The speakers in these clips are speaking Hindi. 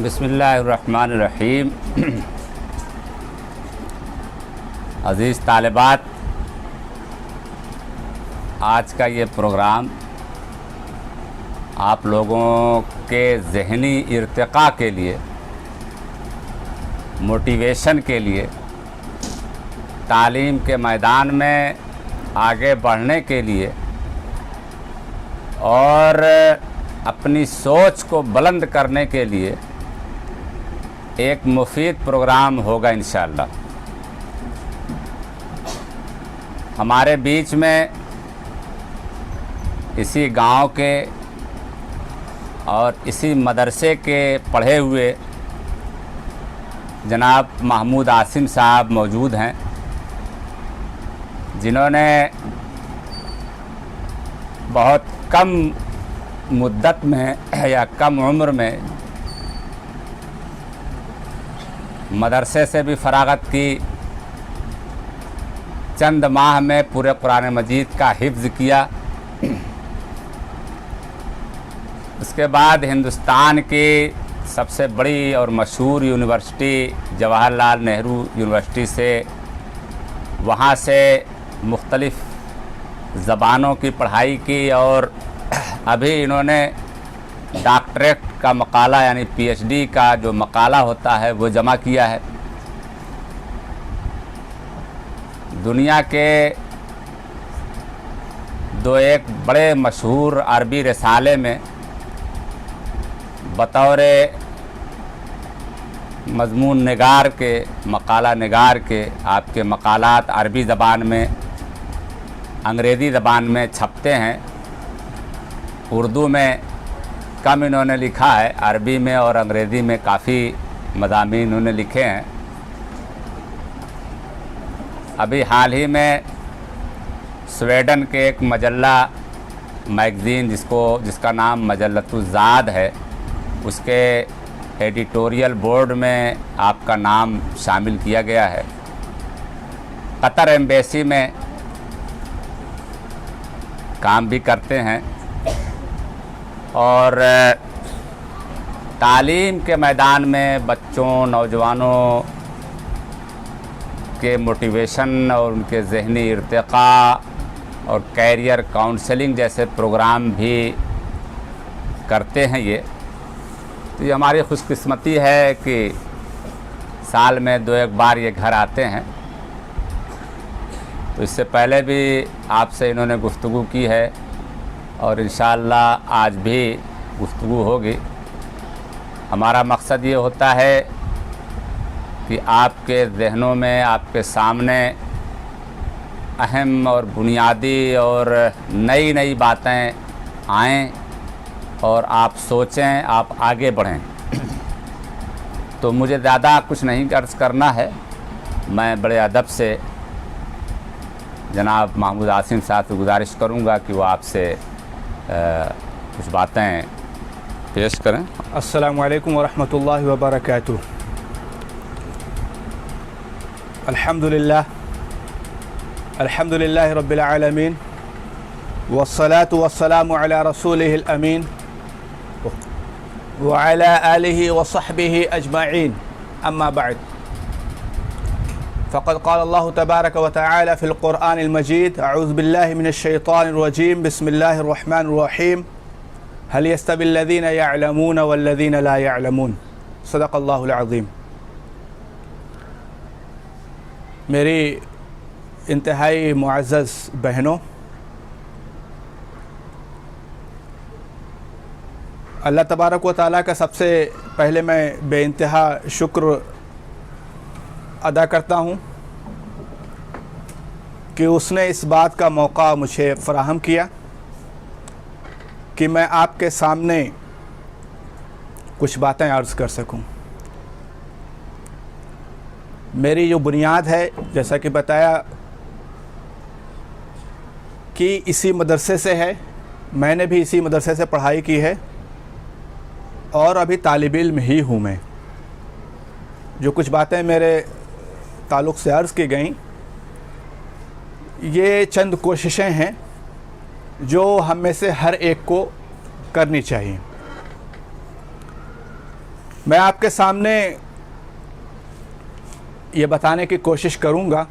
बिस्मिल्लाहिर्रहमानिर्रहीम। अज़ीज़ तालिबात, आज का ये प्रोग्राम आप लोगों के ज़हनी इर्तिक़ा के लिए, मोटिवेशन के लिए, तालीम के मैदान में आगे बढ़ने के लिए और अपनी सोच को बुलंद करने के लिए एक मुफीद प्रोग्राम होगा इंशाअल्लाह। हमारे बीच में इसी गांव के और इसी मदरसे के पढ़े हुए जनाब महमूद आसिम साहब मौजूद हैं, जिन्होंने बहुत कम मुद्दत में या कम उम्र में मदरसे से भी फ़राग़त की, चंद माह में पूरे कुरान मजीद का हिफ्ज़ किया। उसके बाद हिंदुस्तान की सबसे बड़ी और मशहूर यूनिवर्सिटी जवाहरलाल नेहरू यूनिवर्सिटी से, वहाँ से मुख्तलिफ़ ज़बानों की पढ़ाई की और अभी इन्होंने डॉक्टरेट का मकाला यानी पीएचडी का जो मकाला होता है वो जमा किया है। दुनिया के दो एक बड़े मशहूर अरबी रिसाले में बतौर मज़मून निगार के, मकाला निगार के, आपके मकालात अरबी ज़बान में, अंग्रेज़ी ज़बान में छपते हैं। उर्दू में कम इन्होंने लिखा है, अरबी में और अंग्रेज़ी में काफ़ी मज़ामीन इन्होंने लिखे हैं। अभी हाल ही में स्वीडन के एक मजल्ला मैगज़ीन जिसका नाम मजल्लतुज़्ज़ाद है, उसके एडिटोरियल बोर्ड में आपका नाम शामिल किया गया है। कतर एम्बेसी में काम भी करते हैं और तालीम के मैदान में बच्चों, नौजवानों के मोटिवेशन और उनके ज़हनी इर्तिक़ा और कैरियर काउंसलिंग जैसे प्रोग्राम भी करते हैं। तो ये हमारी खुशकिस्मती है कि साल में 2-1 बार ये घर आते हैं। तो इससे पहले भी आपसे इन्होंने गुफ्तगू की है और इंशाअल्लाह आज भी गुफ्तगू होगी। हमारा मकसद ये होता है कि आपके ज़हनों में, आपके सामने अहम और बुनियादी और नई नई बातें आएँ और आप सोचें, आप आगे बढ़ें। तो मुझे ज़्यादा कुछ नहीं अर्ज़ करना है। मैं बड़े अदब से जनाब महमूद आसिम साहब से गुजारिश करूँगा कि वो आपसे कुछ बातें पेश करें। अस्सलामु अलैकुम वरहमतुल्लाहि वबरकातुहू। अल्हम्दुलिल्लाह रब्बिल आलमीन वस्सलातु वस्सलामु अला रसूलिहिल अमीन व अला आलिहि व सहबिहि अजमाइन, अम्मा बाद। फ़क़द क़ाल अल्लाहु तबारक व तआला फ़िल क़ुरआनिल मजीद, अऊज़ु बिल्लाहि मिनश शैतानिर रजीम, बिस्मिल्लाहिर रहमानिर रहीम, हल यस्तविल लज़ीना यअलमून वल लज़ीना ला यअलमून, सदक़ल्लाहुल अज़ीम। मेरी इंतहाई मुअज़्ज़ज़ बहनों, अल्लाह तबारक व तआला का सबसे पहले मैं बेइंतहा शुक्र अदा करता हूँ कि उसने इस बात का मौका मुझे फ़राहम किया कि मैं आपके सामने कुछ बातें अर्ज़ कर सकूं। मेरी जो बुनियाद है, जैसा कि बताया कि इसी मदरसे से है, मैंने भी इसी मदरसे से पढ़ाई की है और अभी तालिब इल्म ही हूँ मैं। जो कुछ बातें मेरे ताल्लुक़ से अर्ज़ की गईं, ये चंद कोशिशें हैं जो हम में से हर एक को करनी चाहिए। मैं आपके सामने ये बताने की कोशिश करूँगा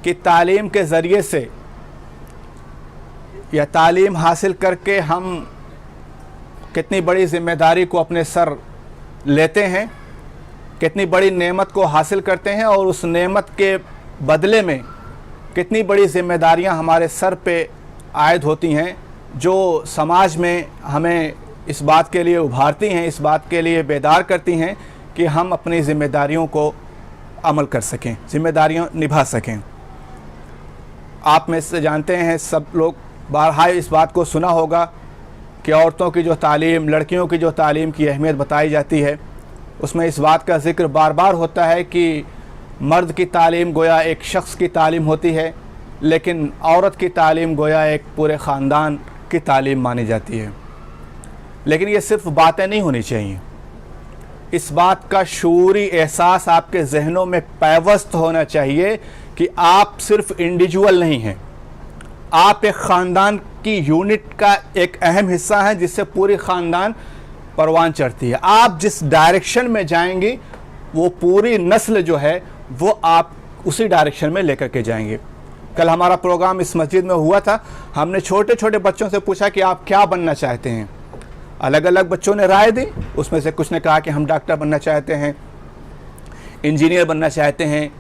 कि तालीम के ज़रिए से या तालीम हासिल करके हम कितनी बड़ी ज़िम्मेदारी को अपने सर लेते हैं, कितनी बड़ी नेमत को हासिल करते हैं और उस नेमत के बदले में कितनी बड़ी ज़िम्मेदारियां हमारे सर पे आयद होती हैं, जो समाज में हमें इस बात के लिए उभारती हैं, इस बात के लिए बेदार करती हैं कि हम अपनी ज़िम्मेदारियों को अमल कर सकें, ज़िम्मेदारियां निभा सकें। आप में से जानते हैं, सब लोग बारहा इस बात को सुना होगा कि औरतों की जो तालीम, लड़कियों की जो तालीम की अहमियत बताई जाती है, उसमें इस बात का ज़िक्र बार बार होता है कि मर्द की तालीम गोया एक शख्स की तालीम होती है, लेकिन औरत की तालीम गोया एक पूरे ख़ानदान की तालीम मानी जाती है। लेकिन ये सिर्फ बातें नहीं होनी चाहिए, इस बात का शूरी एहसास आपके जहनों में पैवस्त होना चाहिए कि आप सिर्फ इंडिविजुअल नहीं हैं, आप एक ख़ानदान की यूनिट का एक अहम हिस्सा हैं जिससे पूरी ख़ानदान परवान चढ़ती है। आप जिस डायरेक्शन में जाएंगे वो पूरी नस्ल जो है वो आप उसी डायरेक्शन में लेकर के जाएंगे। कल हमारा प्रोग्राम इस मस्जिद में हुआ था, हमने छोटे छोटे बच्चों से पूछा कि आप क्या बनना चाहते हैं। अलग अलग बच्चों ने राय दी, उसमें से कुछ ने कहा कि हम डॉक्टर बनना चाहते हैं, इंजीनियर बनना चाहते हैं,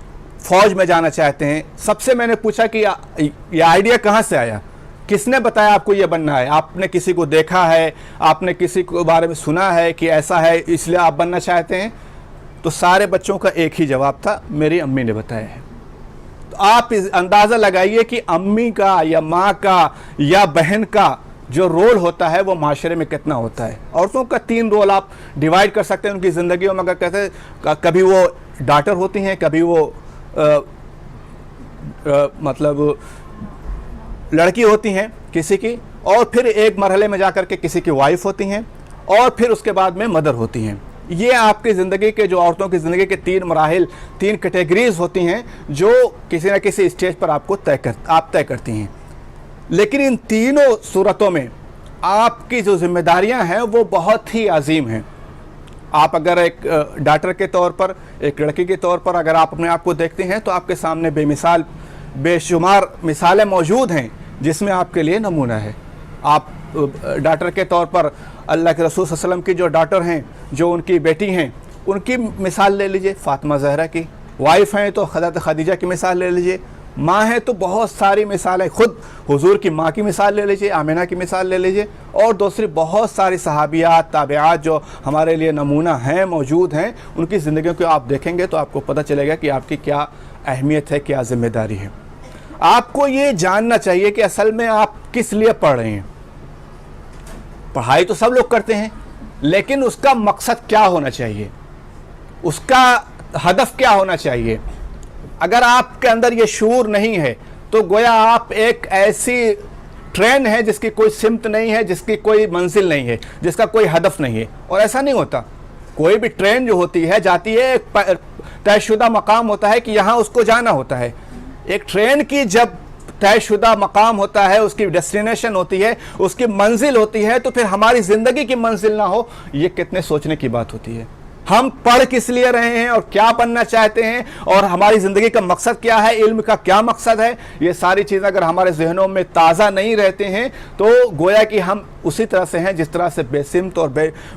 फ़ौज में जाना चाहते हैं। सबसे मैंने पूछा कि ये आइडिया कहाँ से आया, किसने बताया आपको ये बनना है, आपने किसी को देखा है, आपने किसी के बारे में सुना है कि ऐसा है इसलिए आप बनना चाहते हैं? तो सारे बच्चों का एक ही जवाब था, मेरी अम्मी ने बताया है। तो आप अंदाज़ा लगाइए कि अम्मी का या माँ का या बहन का जो रोल होता है वो माशरे में कितना होता है। औरतों का 3 रोल आप डिवाइड कर सकते हैं उनकी ज़िंदगी में। अगर कहते कभी वो डॉक्टर होती हैं, कभी वो मतलब लड़की होती हैं किसी की, और फिर एक मरहले में जाकर के किसी की वाइफ होती हैं, और फिर उसके बाद में मदर होती हैं। ये आपकी ज़िंदगी के, जो औरतों की ज़िंदगी के 3 मराहिल, 3 कैटेगरीज होती हैं जो किसी न किसी स्टेज पर आपको तय करती हैं। लेकिन इन तीनों सूरतों में आपकी जो जिम्मेदारियां हैं वो बहुत ही अजीम हैं। आप अगर एक डॉक्टर के तौर पर, एक लड़की के तौर पर अगर आप अपने आप को देखते हैं तो आपके सामने बेशुमार मिसालें मौजूद हैं जिसमें आपके लिए नमूना है। आप डॉक्टर के तौर पर अल्लाह के रसूल सल्लल्लाहु अलैहि वसल्लम की जो डॉक्टर हैं, जो उनकी बेटी हैं, उनकी मिसाल ले लीजिए, फ़ातिमा ज़हरा की। वाइफ हैं तो हज़रत खदीजा की मिसाल ले लीजिए। माँ है तो बहुत सारी मिसालें, खुद हुजूर की माँ की मिसाल ले लीजिए, आमिना की मिसाल ले लीजिए, और दूसरी बहुत सारी सहाबियात, ताबिआत जो हमारे लिए नमूना हैं, मौजूद हैं। उनकी ज़िंदगियों को आप देखेंगे तो आपको पता चलेगा कि आपकी क्या अहमियत है, क्या ज़िम्मेदारी है। आपको ये जानना चाहिए कि असल में आप किस लिए पढ़ रहे हैं। पढ़ाई तो सब लोग करते हैं, लेकिन उसका मकसद क्या होना चाहिए, उसका हदफ क्या होना चाहिए। अगर आपके अंदर ये शूर नहीं है तो गोया आप एक ऐसी ट्रेन है जिसकी कोई सिमत नहीं है, जिसकी कोई मंजिल नहीं है, जिसका कोई हदफ नहीं है। और ऐसा नहीं होता, कोई भी ट्रेन जो होती है जाती है, एक तयशुदा मकाम होता है कि यहाँ उसको जाना होता है। एक ट्रेन की जब तयशुदा मकाम होता है, उसकी डेस्टिनेशन होती है, उसकी मंजिल होती है, तो फिर हमारी ज़िंदगी की मंजिल ना हो, ये कितने सोचने की बात होती है। हम पढ़ किस लिए रहे हैं और क्या बनना चाहते हैं, और हमारी ज़िंदगी का मकसद क्या है, इल्म का क्या मकसद है, ये सारी चीज़ें अगर हमारे जहनों में ताज़ा नहीं रहते हैं तो गोया कि हम उसी तरह से हैं जिस तरह से बेसिमत और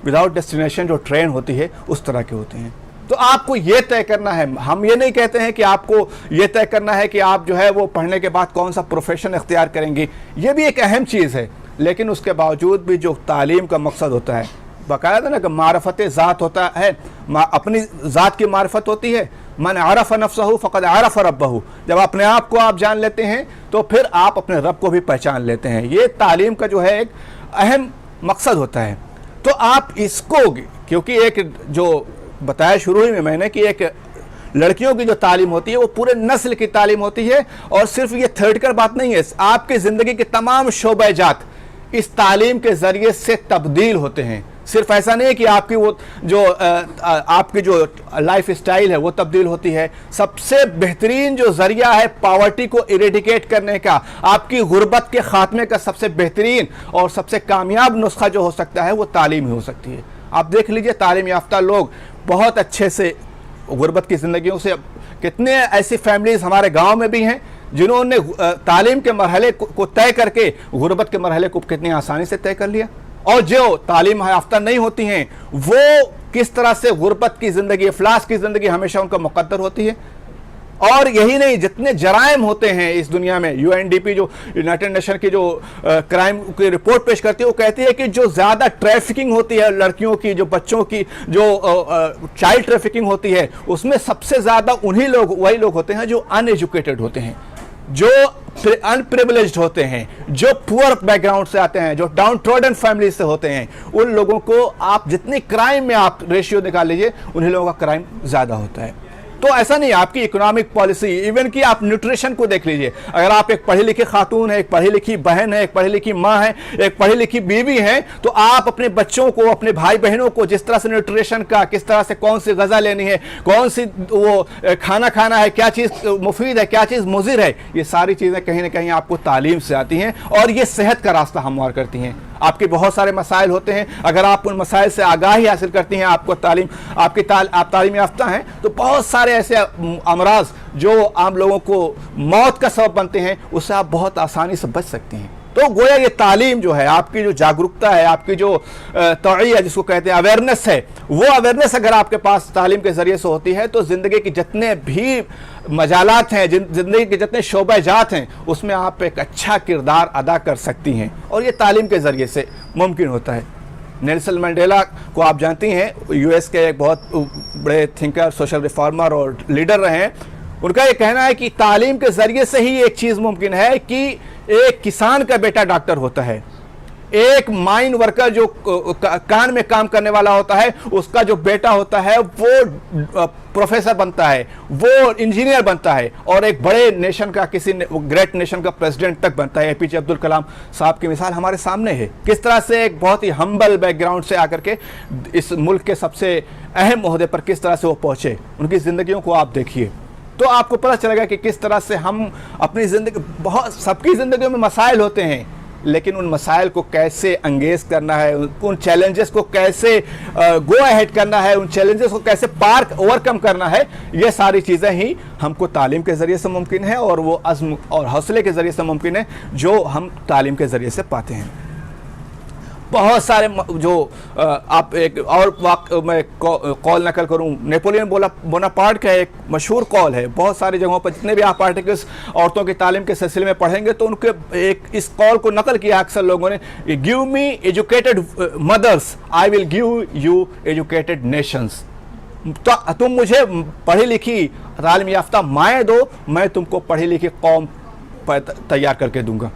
विदाउट डेस्टिनेशन जो ट्रेन होती है उस तरह के होते हैं। तो आपको ये तय करना है। हम ये नहीं कहते हैं कि आपको ये तय करना है कि आप जो है वो पढ़ने के बाद कौन सा प्रोफेशन इख्तियार करेंगे, ये भी एक अहम चीज़ है। लेकिन उसके बावजूद भी जो तालीम का मकसद होता है, बाकायदा ना कि मारफत ज़ात होता है, अपनी ज़ात की मारफत होती है। मन आरफ नफ्सहु फ़क़द आरफ रब्बहु। जब अपने आप को आप जान लेते हैं तो फिर आप अपने रब को भी पहचान लेते हैं। ये तालीम का जो है एक अहम मकसद होता है। तो आप इसको, क्योंकि एक जो बताया शुरू ही में मैंने कि एक लड़कियों की जो तालीम होती है वो पूरे नस्ल की तालीम होती है, और सिर्फ ये थ्योरेटिकल बात नहीं है, आपकी ज़िंदगी के तमाम शोबे-जात इस तालीम के ज़रिए से तब्दील होते हैं। सिर्फ ऐसा नहीं है कि आपकी वो जो आपकी जो लाइफ स्टाइल है वो तब्दील होती है। सबसे बेहतरीन जो ज़रिया है पॉवर्टी को इरेडिकेट करने का, आपकी गुर्बत के ख़ात्मे का सबसे बेहतरीन और सबसे कामयाब नुस्खा जो हो सकता है वो तालीम ही हो सकती है। आप देख लीजिए तालीम याफ्ता लोग बहुत अच्छे से गुर्बत की ज़िंदगियों से, कितने ऐसी फैमिलीज़ हमारे गांव में भी हैं जिन्होंने तालीम के मरहले को तय करके गुर्बत के मरहले को कितनी आसानी से तय कर लिया, और जो तालीम याफ्ता नहीं होती हैं वो किस तरह से गुर्बत की ज़िंदगी, अफलास की ज़िंदगी हमेशा उनका मुकद्दर होती है। और यही नहीं, जितने जराइम होते हैं इस दुनिया में, यूएनडीपी जो यूनाइटेड नेशन की जो क्राइम की रिपोर्ट पेश करती है, वो कहती है कि जो ज़्यादा ट्रैफिकिंग होती है लड़कियों की, जो बच्चों की, जो चाइल्ड ट्रैफिकिंग होती है, उसमें सबसे ज़्यादा वही लोग होते हैं जो अनएजुकेटेड होते हैं, जो अनप्रिविलेज्ड होते हैं, जो पुअर बैकग्राउंड से आते हैं, जो डाउन ट्रॉडन फैमिली से होते हैं। उन लोगों को आप जितनी क्राइम में आप रेशियो निकाल लीजिए, उन्हीं लोगों का क्राइम ज़्यादा होता है। तो ऐसा नहीं, आपकी इकोनॉमिक पॉलिसी, इवन कि आप न्यूट्रिशन को देख लीजिए, अगर आप एक पढ़ी लिखी खातून है, एक पढ़ी लिखी बहन है, एक पढ़ी लिखी माँ है, एक पढ़ी लिखी बीवी है, तो आप अपने बच्चों को, अपने भाई बहनों को जिस तरह से न्यूट्रिशन का, किस तरह से कौन सी ग़िज़ा लेनी है, कौन सी वो खाना खाना है, क्या चीज़ मुफीद है, क्या चीज़ मुज़िर है, ये सारी चीज़ें कहीं ना कहीं आपको तालीम से आती हैं, और ये सेहत का रास्ता हमवार करती हैं। आपके बहुत सारे मसाइल होते हैं, अगर आप उन मसाइल से आगाही हासिल करती हैं, आपको आप तालीम याफ्ता हैं, तो बहुत सारे ऐसे अमराज जो आम लोगों को मौत का सबब बनते हैं, उससे आप बहुत आसानी से बच सकती हैं। तो गोया ये तालीम जो है, आपकी जो जागरूकता है, आपकी जो तौइया जिसको कहते हैं अवेयरनेस है, वो अवेयरनेस अगर आपके पास तालीम के ज़रिए से होती है, तो ज़िंदगी के जितने भी मजालात हैं, ज़िंदगी के जितने शोबेजात हैं, उसमें आप एक अच्छा किरदार अदा कर सकती हैं, और ये तालीम के ज़रिए से मुमकिन होता है। नेल्सन मंडेला को आप जानती हैं, यूएस के एक बहुत बड़े थिंकर, सोशल रिफॉर्मर और लीडर रहे हैं। उनका ये कहना है कि तालीम के ज़रिए से ही एक चीज़ मुमकिन है कि एक किसान का बेटा डॉक्टर होता है, एक माइन वर्कर जो कान में काम करने वाला होता है, उसका जो बेटा होता है वो प्रोफेसर बनता है, वो इंजीनियर बनता है, और एक बड़े नेशन का, किसी ग्रेट नेशन का प्रेसिडेंट तक बनता है। एपीजे अब्दुल कलाम साहब की मिसाल हमारे सामने है, किस तरह से एक बहुत ही हम्बल बैकग्राउंड से आकर के इस मुल्क के सबसे अहम ओहदे पर किस तरह से वो पहुंचे। उनकी ज़िंदगियों को आप देखिए तो आपको पता चलेगा कि किस तरह से हम अपनी ज़िंदगी, बहुत सबकी ज़िंदगियों में मसाइल होते हैं, लेकिन उन मसाइल को कैसे अंगेज करना है, उन चैलेंजेस को कैसे गो अहेड करना है, उन चैलेंजेस को कैसे ओवरकम करना है, ये सारी चीज़ें ही हमको तालीम के ज़रिए से मुमकिन है, और वो अज़्म और हौसले के ज़रिए से मुमकिन है जो हम तालीम के ज़रिए से पाते हैं। बहुत सारे जो आप एक और मैं कॉल नकल करूं, नेपोलियन बोनापार्ट का एक मशहूर कॉल है। बहुत सारी जगहों पर जितने भी आप आर्टिकल्स औरतों की तालीम के सिलसिले में पढ़ेंगे तो उनके एक इस कॉल को नकल किया अक्सर लोगों ने, give me educated mothers, I will give you educated nations. तो तुम मुझे पढ़ी लिखी तालीम याफ्ता माएँ दो, मैं तुमको पढ़ी लिखी कौम तैयार करके दूंगा।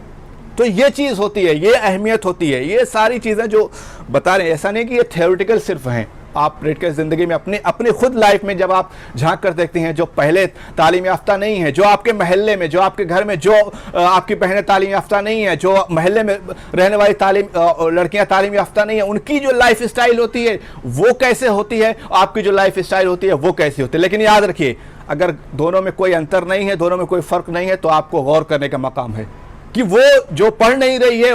तो ये चीज़ होती है, ये अहमियत होती है, ये सारी चीज़ें जो बता रहे हैं। ऐसा नहीं कि ये थ्योरेटिकल सिर्फ हैं, आप रेट के ज़िंदगी में अपनी खुद लाइफ में जब आप झांक कर देखते हैं, जो पहले तालीम याफ्ता नहीं है, जो आपके महल्ले में, जो आपके घर में, जो आपकी बहनें तालीम याफ्ता नहीं है, जो महल्ले में रहने वाली लड़कियां तालीम याफ्ता नहीं है, उनकी जो लाइफ स्टाइल होती है वो कैसे होती है, आपकी जो लाइफ स्टाइल होती है वो कैसी होती है। लेकिन याद रखिए, अगर दोनों में कोई अंतर नहीं है, दोनों में कोई फ़र्क नहीं है, तो आपको गौर करने का मकाम है कि वो जो पढ़ नहीं रही है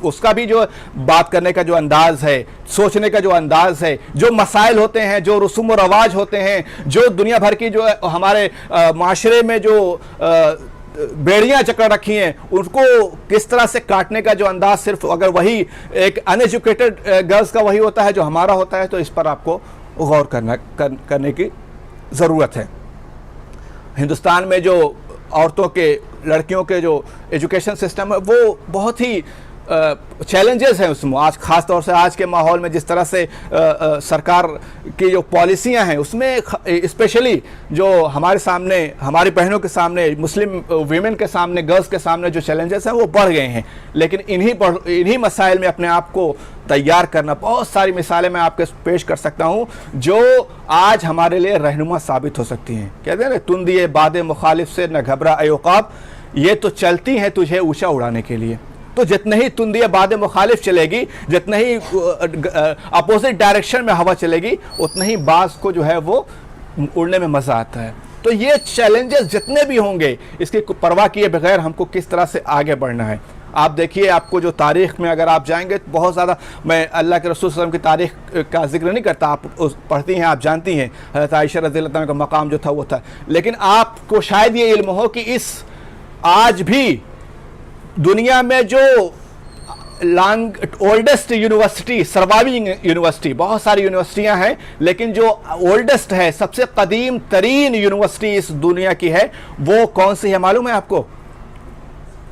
उसका भी जो बात करने का जो अंदाज़ है, सोचने का जो अंदाज़ है, जो मसाइल होते हैं, जो रसूम और रवाज होते हैं, जो दुनिया भर की जो हमारे माशरे में जो बेड़ियाँ जकड़ रखी हैं, उनको किस तरह से काटने का जो अंदाज़, सिर्फ अगर वही एक अनएजुकेटेड गर्ल्स का वही होता है जो हमारा होता है, तो इस पर आपको गौर करने की ज़रूरत है। हिंदुस्तान में जो औरतों के, लड़कियों के जो एजुकेशन सिस्टम है वो बहुत ही चैलेंजेस हैं उसमें। आज ख़ास तौर से आज के माहौल में जिस तरह से सरकार की जो पॉलिसियां हैं उसमें स्पेशली जो हमारे सामने, हमारी बहनों के सामने, मुस्लिम वीमेन के सामने, गर्ल्स के सामने जो चैलेंजेस हैं वो बढ़ गए हैं। लेकिन इन्हीं मसाइल में अपने आप को तैयार करना, बहुत सारी मिसालें मैं आपके पेश कर सकता हूँ जो आज हमारे लिए रहनुमा साबित हो सकती हैं। कहते हैं ना, तुंदिए बादे मुखालिफ से न घबरा अयोकाब, ये तो चलती हैं तुझे ऊंचा उड़ाने के लिए। तो जितने ही तुंदिए बादे मुखालिफ चलेगी, जितने ही अपोजिट डायरेक्शन में हवा चलेगी, उतने ही बाज को जो है वो उड़ने में मज़ा आता है। तो ये चैलेंजेस जितने भी होंगे, इसकी परवाह किए बगैर हमको किस तरह से आगे बढ़ना है। आप देखिए, आपको जो तारीख़ में अगर आप जाएंगे तो बहुत ज़्यादा, मैं अल्लाह के रसूल सल्लल्लाहु अलैहि वसल्लम की तारीख़ का जिक्र नहीं करता, आप पढ़ती हैं, आप जानती हैं हज़रत आयशा रज़ियल्लाहु अन्हा का मकाम जो था वो था। लेकिन आपको शायद ये इल्म हो कि इस आज भी दुनिया में जो ओल्डेस्ट यूनिवर्सिटी, सर्वाइविंग यूनिवर्सिटी, बहुत सारी यूनिवर्सिटियां हैं, लेकिन जो ओल्डेस्ट है, सबसे कदीम तरीन यूनिवर्सिटी इस दुनिया की है, वो कौन सी है मालूम है आपको?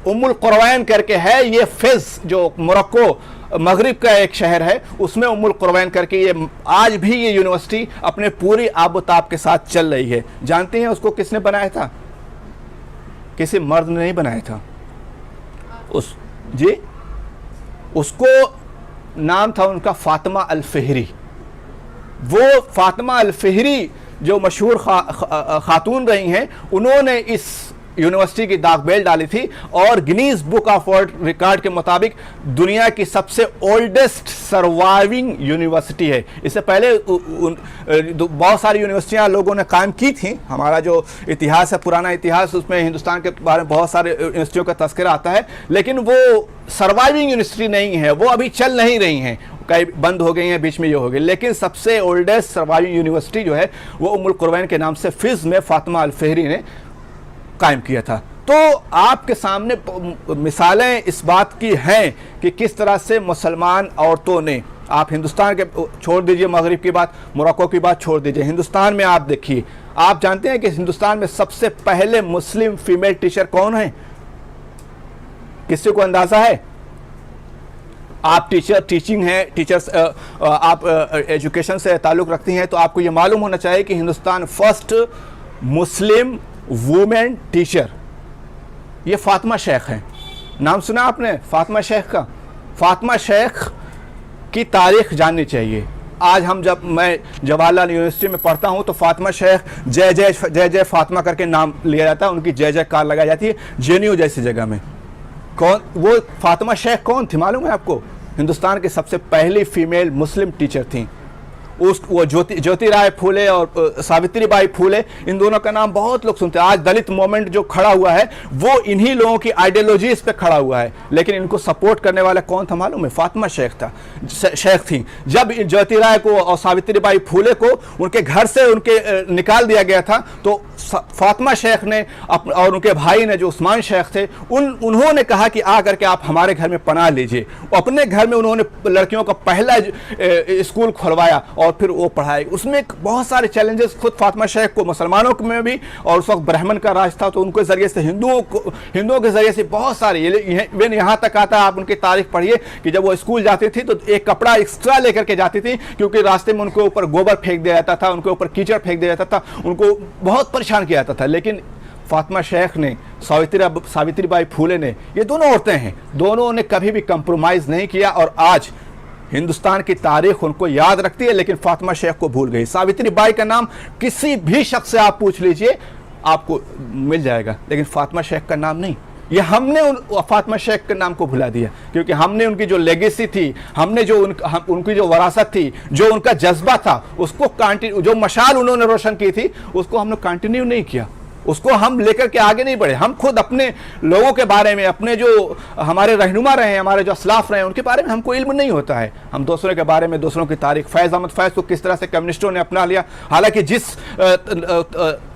उम्मुल कुरवैन करके है। ये फिज जो मोरक्को मगरिब का एक शहर है, उसमें उम्मुल कुरवैन करके ये आज भी ये यूनिवर्सिटी अपने पूरी आबोताब के साथ चल रही है। जानते हैं उसको किसने बनाया था? किसी मर्द ने नहीं बनाया था। उसको नाम था उनका फातिमा अल फ़िहरी। वो फातिमा अल फ़िहरी जो मशहूर खातून रही हैं, उन्होंने इस यूनिवर्सिटी की दाग बेल डाली थी और Guinness book of world record के मुताबिक दुनिया की सबसे ओल्डेस्ट सर्वाइविंग यूनिवर्सिटी है। इससे पहले बहुत सारी यूनिवर्सिटियां लोगों ने कायम की थी। हमारा जो इतिहास है, पुराना इतिहास, उसमें हिंदुस्तान के बारे में बहुत सारे यूनिवर्सिटियों का तस्करा आता है, लेकिन वो सर्वाइविंग यूनिवर्सिटी नहीं है, वो अभी चल नहीं रही हैं, कई बंद हो गई हैं, बीच में ये हो गई। लेकिन सबसे ओल्डेस्ट सर्वाइविंग यूनिवर्सिटी जो है वो उम्मुल कुरवैन के नाम से फिज में फातिमा अल फ़िहरी ने कायम किया था। तो आपके सामने मिसालें इस बात की हैं कि किस तरह से मुसलमान औरतों ने, आप हिंदुस्तान के छोड़ दीजिए, मगरिब की बात, मोरक्को की बात छोड़ दीजिए, हिंदुस्तान में आप देखिए, आप जानते हैं कि हिंदुस्तान में सबसे पहले मुस्लिम फीमेल टीचर कौन है? किसी को अंदाजा है? आप टीचिंग है, टीचर्स, आप एजुकेशन से ताल्लुक़ रखती हैं, तो आपको ये मालूम होना चाहिए कि Hindustan first Muslim women teacher ये फातिमा शेख हैं। नाम सुना आपने फातिमा शेख का? फातिमा शेख की तारीख जाननी चाहिए। आज जब मैं जवाहरलाल यूनिवर्सिटी में पढ़ता हूं तो फातिमा शेख जय जय जय जय फातिमा करके नाम लिया जाता है, उनकी जय जयकार लगाई जाती है जेएनयू जैसी जगह में। कौन वो फातिमा शेख कौन थी मालूम है आपको? हिंदुस्तान की सबसे पहली फीमेल मुस्लिम टीचर थी। वो ज्योतिराव फूले और सावित्री बाई फूले, इन दोनों का नाम बहुत लोग सुनते हैं। आज दलित मूवमेंट जो खड़ा हुआ है वो इन्हीं लोगों की आइडियोलॉजीज पे खड़ा हुआ है, लेकिन इनको सपोर्ट करने वाला कौन था मालूम है? फातिमा शेख थी। जब ज्योतिराव को और सावित्री बाई फूले को उनके घर से निकाल दिया गया था, तो फातिमा शेख ने और उनके भाई ने जो उस्मान शेख थे, उन्होंने कहा कि आ करके आप हमारे घर में पनाह लीजिए। अपने घर में उन्होंने लड़कियों का पहला स्कूल खुलवाया और फिर वो पढ़ाई। उसमें बहुत सारे चैलेंजेस खुद फातिमा शेख को, मुसलमानों में भी, और उस वक्त ब्राह्मण का राज था तो उनके जरिए से हिंदुओं के जरिए से बहुत सारे, इवन यहाँ तक आता है, आप उनकी तारीख पढ़िए कि जब वो स्कूल जाती थी तो एक कपड़ा एक्स्ट्रा लेकर के जाती थी, क्योंकि रास्ते में उनके ऊपर गोबर फेंक दिया जाता था, उनके ऊपर कीचड़ फेंक दिया जाता था, उनको बहुत परेशान किया जाता था। लेकिन फातिमा शेख ने, सावित्री बाई फूले ने, ये दोनों औरतें हैं, दोनों ने कभी भी कंप्रोमाइज़ नहीं किया और आज हिंदुस्तान की तारीख उनको याद रखती है, लेकिन फातिमा शेख को भूल गई। सावित्री बाई का नाम किसी भी शख्स से आप पूछ लीजिए, आपको मिल जाएगा, लेकिन फातिमा शेख का नाम नहीं। ये हमने फातिमा शेख के नाम को भुला दिया, क्योंकि हमने उनकी जो लेगेसी थी, हमने जो उनकी जो वरासत थी, जो उनका जज्बा था, उसको जो मशाल उन्होंने रोशन की थी, उसको हमने कंटिन्यू नहीं किया, उसको हम लेकर के आगे नहीं बढ़े। हम खुद अपने लोगों के बारे में, अपने जो हमारे रहनुमा रहे हैं, हमारे जो असलाफ रहे हैं, उनके बारे में हमको इल्म नहीं होता है। हम दूसरों के बारे में, दूसरों की तारीख, फैज़ अहमद फैज़ को किस तरह से कम्युनिस्टों ने अपना लिया, हालांकि जिस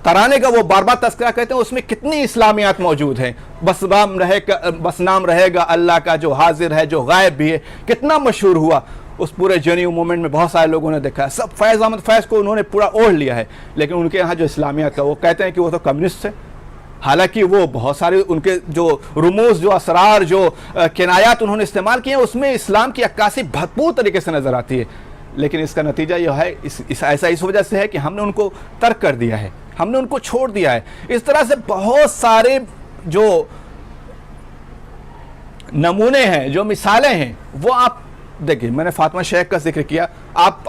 तराने का वो बार बार तस्करा कहते हैं उसमें कितनी इस्लामियात मौजूद हैं। बस नाम रहेगा अल्लाह का जो हाजिर है, जो गायब भी है, कितना मशहूर हुआ उस पूरे जेएनयू मूवमेंट में। बहुत सारे लोगों ने देखा है, सब फैज़ अहमद फैज़ को उन्होंने पूरा ओढ़ लिया है, लेकिन उनके यहाँ जो इस्लामियत का, वो कहते हैं कि वो तो कम्युनिस्ट है। हालांकि वो बहुत सारे उनके जो रुमूज़, जो असरार, जो किनायात उन्होंने इस्तेमाल किए हैं, उसमें इस्लाम की अक्कासी भरपूर तरीके से नज़र आती है। लेकिन इसका नतीजा यह है, ऐसा इस वजह से है कि हमने उनको तर्क कर दिया है, हमने उनको छोड़ दिया है। इस तरह से बहुत सारे जो नमूने हैं, जो मिसालें हैं, वो आप देखिए। मैंने फातिमा शेख का जिक्र किया, आप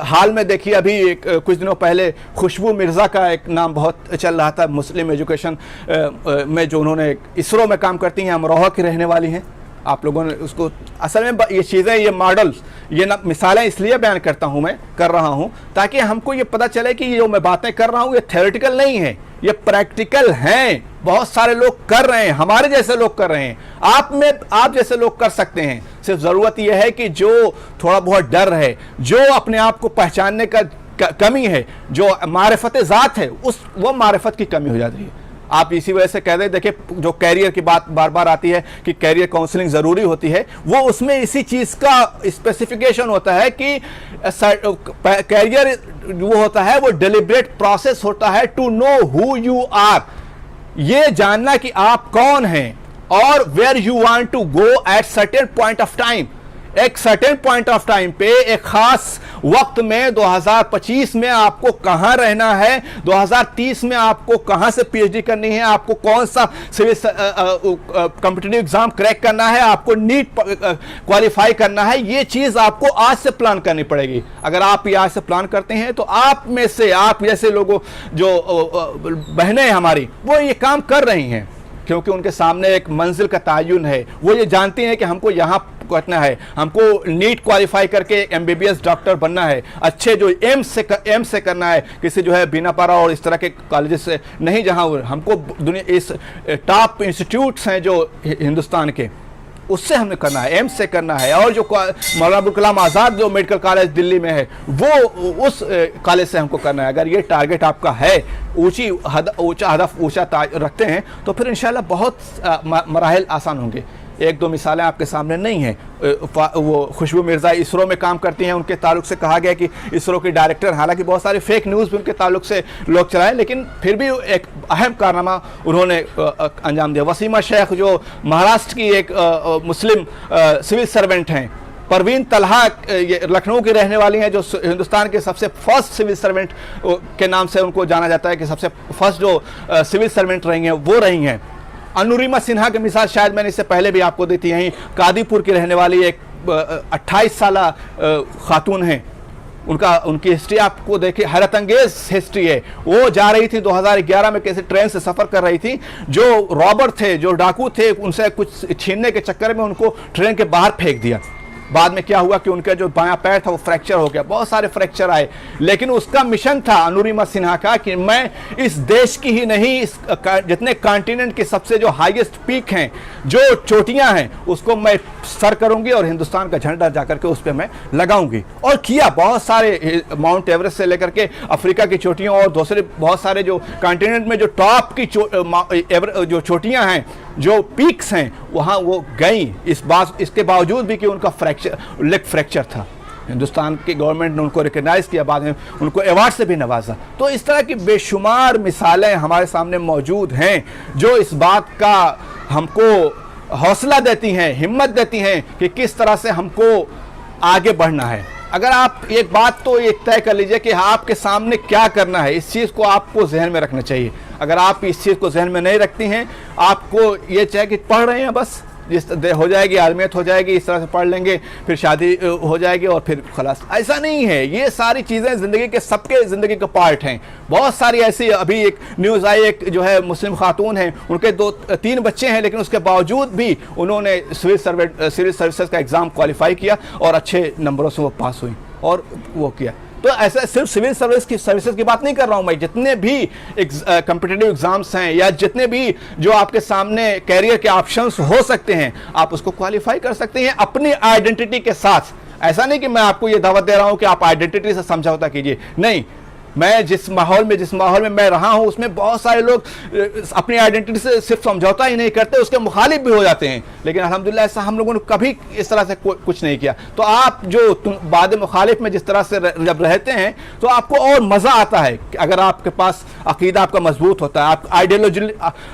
हाल में देखिए, अभी कुछ दिनों पहले खुशबू मिर्ज़ा का एक नाम बहुत चल रहा था, मुस्लिम एजुकेशन में जो उन्होंने इसरो में काम करती हैं, अमरोहा की रहने वाली हैं। आप लोगों ने उसको, असल में ये चीज़ें, ये मॉडल्स, ये मिसालें इसलिए बयान कर रहा हूँ ताकि हमको ये पता चले कि ये जो मैं बातें कर रहा हूँ ये थ्योरेटिकल नहीं है, ये प्रैक्टिकल हैं, बहुत सारे लोग कर रहे हैं, हमारे जैसे लोग कर रहे हैं, आप जैसे लोग कर सकते हैं। सिर्फ ज़रूरत यह है कि जो थोड़ा बहुत डर है, जो अपने आप को पहचानने का कमी है, जो मारिफत ज़ात है, वो मारिफत की कमी हो जाती है। आप इसी वजह से कह रहे हैं, देखिए जो कैरियर की बात बार बार आती है कि कैरियर काउंसलिंग ज़रूरी होती है, वो उसमें इसी चीज़ का स्पेसिफिकेशन होता है कि कैरियर वो होता है, वो डिलिब्रेट प्रोसेस होता है to know who you are, ये जानना कि आप कौन हैं और where you want to go at certain point of time. एक सर्टेन पॉइंट ऑफ टाइम पे एक खास वक्त में 2025 में आपको कहां रहना है, 2030 में आपको कहां से पीएचडी करनी है, आपको कौन सा सिविल कॉम्पिटिटिव एग्जाम क्रैक करना है, आपको नीट क्वालिफाई करना है, ये चीज आपको आज से प्लान करनी पड़ेगी। अगर आप ये आज से प्लान करते हैं तो आप में से, आप जैसे लोगों जो बहनें हमारी, वो ये काम कर रही हैं क्योंकि उनके सामने एक मंजिल का तयन है। वो ये जानती हैं कि हमको यहाँ करना है, हमको नीट क्वालिफाई करके एमबीबीएस डॉक्टर बनना है, अच्छे जो एम्स से करना है, किसी जो है बीनापारा और इस तरह के कॉलेजेस से नहीं, जहाँ हमको दुनिया इस टॉप इंस्टीट्यूट्स हैं जो हिंदुस्तान के, उससे हमें करना है, एम्स से करना है। और जो मौलाना अबुल कलाम आज़ाद जो मेडिकल कॉलेज दिल्ली में है, वो उस कॉलेज से हमको करना है। अगर ये टारगेट आपका है, ऊंचा हदफ ऊंचा रखते हैं, तो फिर इंशाल्लाह बहुत मराहिल आसान होंगे। एक दो मिसालें आपके सामने नहीं हैं। वो खुशबू मिर्ज़ा इसरो में काम करती हैं, उनके ताल्लुक से कहा गया कि इसरो के डायरेक्टर, हालांकि बहुत सारे फेक न्यूज़ भी उनके ताल्लुक से लोग चलाएं, लेकिन फिर भी एक अहम कारनामा उन्होंने अंजाम दिया। वसीमा शेख जो महाराष्ट्र की एक मुस्लिम सिविल सर्वेंट हैं, परवीन तलहा लखनऊ की रहने वाली हैं, जो हिंदुस्तान के सबसे फर्स्ट सिविल सर्वेंट के नाम से उनको जाना जाता है कि सबसे फर्स्ट जो सिविल सर्वेंट रही हैं वो रही हैं। अनुरिमा सिन्हा की मिसाल शायद मैंने इससे पहले भी आपको दी थी, यहीं कादीपुर की रहने वाली एक 28 साल खातून हैं। उनकी हिस्ट्री आपको देखिए, हैरत अंगेज हिस्ट्री है। वो जा रही थी 2011 में, कैसे ट्रेन से सफ़र कर रही थी, जो रॉबर थे, जो डाकू थे, उनसे कुछ छीनने के चक्कर में उनको ट्रेन के बाहर फेंक दिया। बाद में क्या हुआ कि उनका जो बायां पैर था वो फ्रैक्चर हो गया, बहुत सारे फ्रैक्चर आए, लेकिन उसका मिशन था अनुरिमा सिन्हा का कि मैं इस देश की ही नहीं, इस जितने कॉन्टिनेंट के सबसे जो हाईएस्ट पीक हैं, जो चोटियां हैं, उसको मैं सर करूंगी और हिंदुस्तान का झंडा जाकर के उस पर मैं लगाऊंगी। और किया, बहुत सारे माउंट एवरेस्ट से लेकर के अफ्रीका की चोटियों और दूसरे बहुत सारे जो कॉन्टिनेंट में जो टॉप की जो चोटियां हैं, जो पीक्स हैं, वहाँ वो गई। इसके बावजूद भी कि उनका लेग फ्रैक्चर था, हिंदुस्तान की गवर्नमेंट ने उनको रिकग्नाइज किया, बाद में उनको अवार्ड से भी नवाजा। तो इस तरह की बेशुमार मिसालें हमारे सामने मौजूद हैं जो इस बात का हमको हौसला देती हैं, हिम्मत देती हैं कि किस तरह से हमको आगे बढ़ना है। अगर आप एक बात तो ये तय कर लीजिए कि आपके सामने क्या करना है, इस चीज़ को आपको जहन में रखना चाहिए। अगर आप इस चीज़ को जहन में नहीं रखती हैं, आपको ये चाहे कि पढ़ रहे हैं बस, जिस हो जाएगी, आर्मियत हो जाएगी, इस तरह से पढ़ लेंगे, फिर शादी हो जाएगी और फिर खलास, ऐसा नहीं है। ये सारी चीज़ें ज़िंदगी के, सबके ज़िंदगी का पार्ट हैं। बहुत सारी ऐसी, अभी एक न्यूज़ आई, एक जो है मुस्लिम खातून हैं, उनके 2-3 बच्चे हैं, लेकिन उसके बावजूद भी उन्होंने सिविल सर्विसेज का एग्ज़ाम क्वालिफाई किया और अच्छे नंबरों से वो पास हुई और वो किया। तो ऐसा सिर्फ सिविल सर्विसेज की बात नहीं कर रहा हूं मैं, जितने भी कॉम्पिटिटिव एग्जाम्स हैं या जितने भी जो आपके सामने कैरियर के ऑप्शंस हो सकते हैं, आप उसको क्वालिफाई कर सकते हैं अपनी आइडेंटिटी के साथ। ऐसा नहीं कि मैं आपको ये दावत दे रहा हूं कि आप आइडेंटिटी से समझौता कीजिए, नहीं। मैं जिस माहौल में मैं रहा हूं, उसमें बहुत सारे लोग अपनी आइडेंटिटी से सिर्फ समझौता ही नहीं करते, उसके मुखालिफ भी हो जाते हैं। लेकिन अल्हम्दुलिल्लाह ऐसा हम लोगों ने कभी इस तरह से कुछ नहीं किया। तो आप जो बाद मुखालिफ में जिस तरह से जब रहते हैं तो आपको और मज़ा आता है। अगर आपके पास अकीदा आपका मजबूत होता है,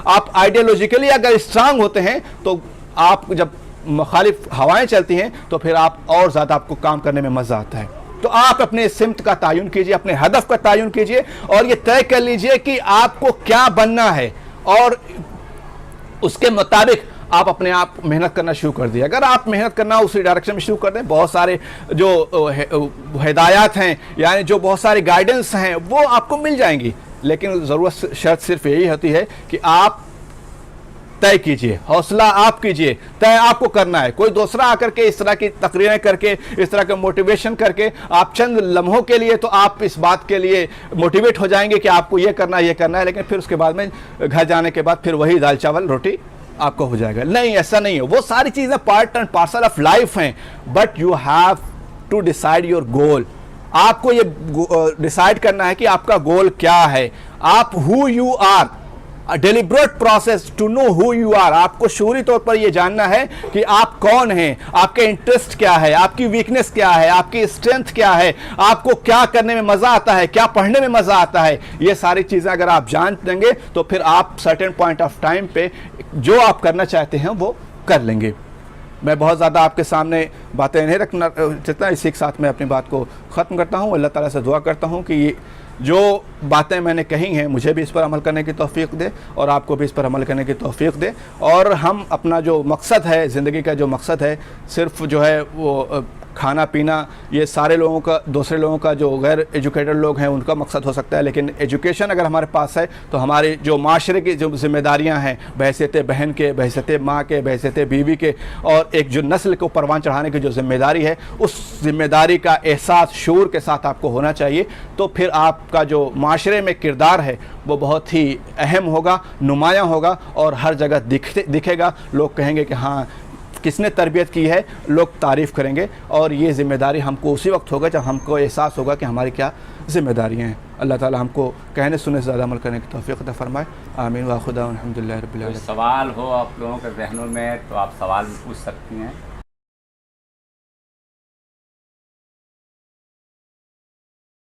आप आइडियोलॉजिकली अगर स्ट्रांग होते हैं, तो आप जब मुखालिफ हवाएं चलती हैं तो फिर आप और ज़्यादा आपको काम करने में मज़ा आता है। तो आप अपने सिमत का तयन कीजिए, अपने हदफ का तयन कीजिए और ये तय कर लीजिए कि आपको क्या बनना है और उसके मुताबिक आप अपने आप मेहनत करना शुरू कर दिए। अगर आप मेहनत करना उसी डायरेक्शन में शुरू कर दें, बहुत सारे जो हिदायत हैं, यानी जो बहुत सारे गाइडेंस हैं, वो आपको मिल जाएंगी। लेकिन ज़रूरत शर्त सिर्फ यही होती है कि आप तय कीजिए, हौसला आप कीजिए, तय आपको करना है। कोई दूसरा आकर के इस तरह की तकरीरें करके, इस तरह का मोटिवेशन करके आप चंद लम्हों के लिए तो आप इस बात के लिए मोटिवेट हो जाएंगे कि आपको ये करना है, लेकिन फिर उसके बाद में घर जाने के बाद फिर वही दाल चावल रोटी आपको हो जाएगा। नहीं, ऐसा नहीं है। वो सारी चीज़ें part and parcel of life हैं, but you have to decide your goal. आपको ये डिसाइड करना है कि आपका गोल क्या है, आप who you are, deliberate process to know who you are. आपको शूरी तौर पर यह जानना है कि आप कौन हैं, आपके इंटरेस्ट क्या है, आपकी वीकनेस क्या है, आपकी स्ट्रेंथ क्या है, आपको क्या करने में मजा आता है, क्या पढ़ने में मजा आता है। ये सारी चीजें अगर आप जान लेंगे तो फिर आप सर्टेन पॉइंट ऑफ टाइम पे जो आप करना चाहते हैं वो कर लेंगे। मैं बहुत ज़्यादा आपके सामने बातें नहीं रखना चाहता, इसी के साथ मैं अपनी बात को ख़त्म करता हूँ। अल्लाह ताला से दुआ करता हूँ कि ये जो बातें मैंने कही हैं मुझे भी इस पर अमल करने की तौफीक दे और आपको भी इस पर अमल करने की तौफीक दे, और हम अपना जो मकसद है, ज़िंदगी का जो मकसद है, सिर्फ जो है वो खाना पीना, ये सारे लोगों का, दूसरे लोगों का जो गैर एजुकेटेड लोग हैं उनका मकसद हो सकता है, लेकिन एजुकेशन अगर हमारे पास है तो हमारी जो माशरे की जो जिम्मेदारियां हैं, बहैसियत बहन के, बहैसियत माँ के, बहैसियत बीवी के, और एक जो नस्ल को परवान चढ़ाने की जो जिम्मेदारी है, उस जिम्मेदारी का एहसास शूर के साथ आपको होना चाहिए। तो फिर आपका जो माशरे में किरदार है वो बहुत ही अहम होगा, नुमायाँ होगा और हर जगह दिखेगा। लोग कहेंगे कि हाँ किसने तरबियत की है, लोग तारीफ़ करेंगे, और ये ज़िम्मेदारी हमको उसी वक्त होगा जब हमको एहसास होगा कि हमारी क्या ज़िम्मेदारियाँ हैं। अल्लाह ताला हमको कहने सुनने से ज़्यादा अमल करने की तौफ़ीक़ अता फ़रमाए। आमीन व खुदा अल्हम्दुलिल्लाह रब्बिल आलमीन। सवाल हो आप लोगों के ज़हनों में तो आप सवाल भी पूछ सकती हैं।